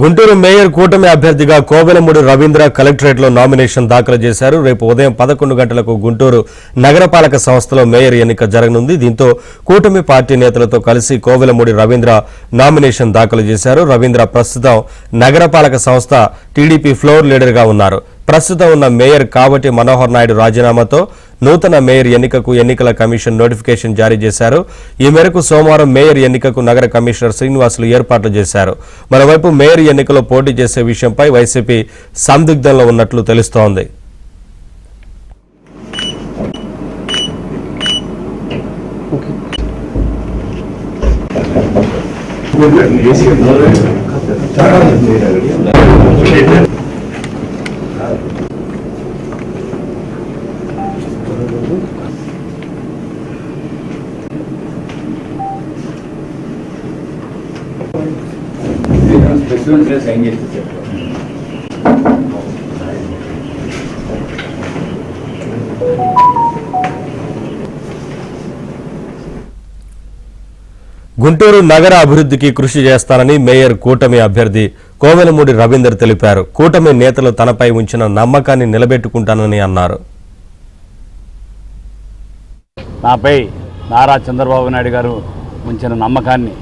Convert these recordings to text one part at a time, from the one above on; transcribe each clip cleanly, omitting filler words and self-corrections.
Guntur mayor కూటమి అభ్యర్థిగా కోవెలమూడి రవీంద్ర కలెక్టరేట్లో నామినేషన్ దాఖలు చేశారు. రేపు ఉదయం 11 గంటలకు గుంటూరు నగరపాలక సంస్థలో మేయర్ ఎన్నిక జరగనుంది. దీంతో కూటమి పార్టీ నేతలతో కలిసి కోవెలమూడి రవీంద్ర నామినేషన్ దాఖలు చేశారు. రవీంద్ర ప్రస్తుతం నగరపాలక సంస్థ టీడీపీ ఫ్లోర్ లీడర్గా ఉన్నారు. ప్రస్తుతం ఉన్న మేయర్ కావటి మనోహర్ నాయుడు రాజీనామాతో నూతన మేయర్ ఎన్నికకు ఎన్నికల కమిషన్ నోటిఫికేషన్ జారీ చేశారు. ఈ మేరకు సోమవారం మేయర్ ఎన్నికకు నగర కమిషనర్ శ్రీనివాసులు ఏర్పాట్లు చేశారు. మరోవైపు మేయర్ ఎన్నికలో పోటీ చేసే విషయంపై వైసీపీ సందిగ్ధంలో ఉన్నట్లు తెలుస్తోంది. గుంటూరు నగర అభివృద్ధికి కృషి చేస్తానని మేయర్ కూటమి అభ్యర్థి కోవెలమూడి రవీందర్ తెలిపారు. కూటమి నేతలు తనపై ఉంచిన నమ్మకాన్ని నిలబెట్టుకుంటానని అన్నారు. నాపై నారా చంద్రబాబు నాయుడు గారు ఉంచిన నమ్మకాన్ని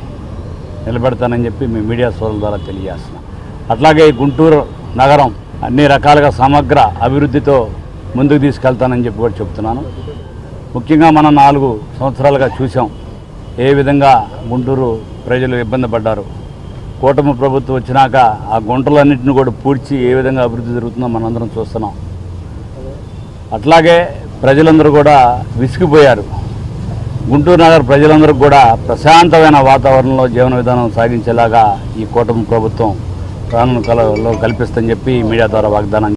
నిలబెడతానని చెప్పి మీ మీడియా సోదరుల ద్వారా తెలియజేస్తున్నాం. అట్లాగే గుంటూరు నగరం అన్ని రకాలుగా సమగ్ర అభివృద్ధితో ముందుకు తీసుకెళ్తానని చెప్పి కూడా చెప్తున్నాను. ముఖ్యంగా మనం 4 సంవత్సరాలుగా చూసాం ఏ విధంగా గుంటూరు ప్రజలు ఇబ్బంది పడ్డారు. కూటమి ప్రభుత్వం వచ్చినాక ఆ గుంటలన్నింటినీ కూడా పూడ్చి ఏ విధంగా అభివృద్ధి జరుగుతుందో మనందరం చూస్తున్నాం. అట్లాగే ప్రజలందరూ కూడా విసిగిపోయారు. గుంటూరు నగర ప్రజలందరూ కూడా ప్రశాంతమైన వాతావరణంలో జీవన విధానం సాగించేలాగా ఈ కూటమి ప్రభుత్వం ప్రాణంలో కల్పిస్తుందని చెప్పి మీడియా ద్వారా వాగ్దానం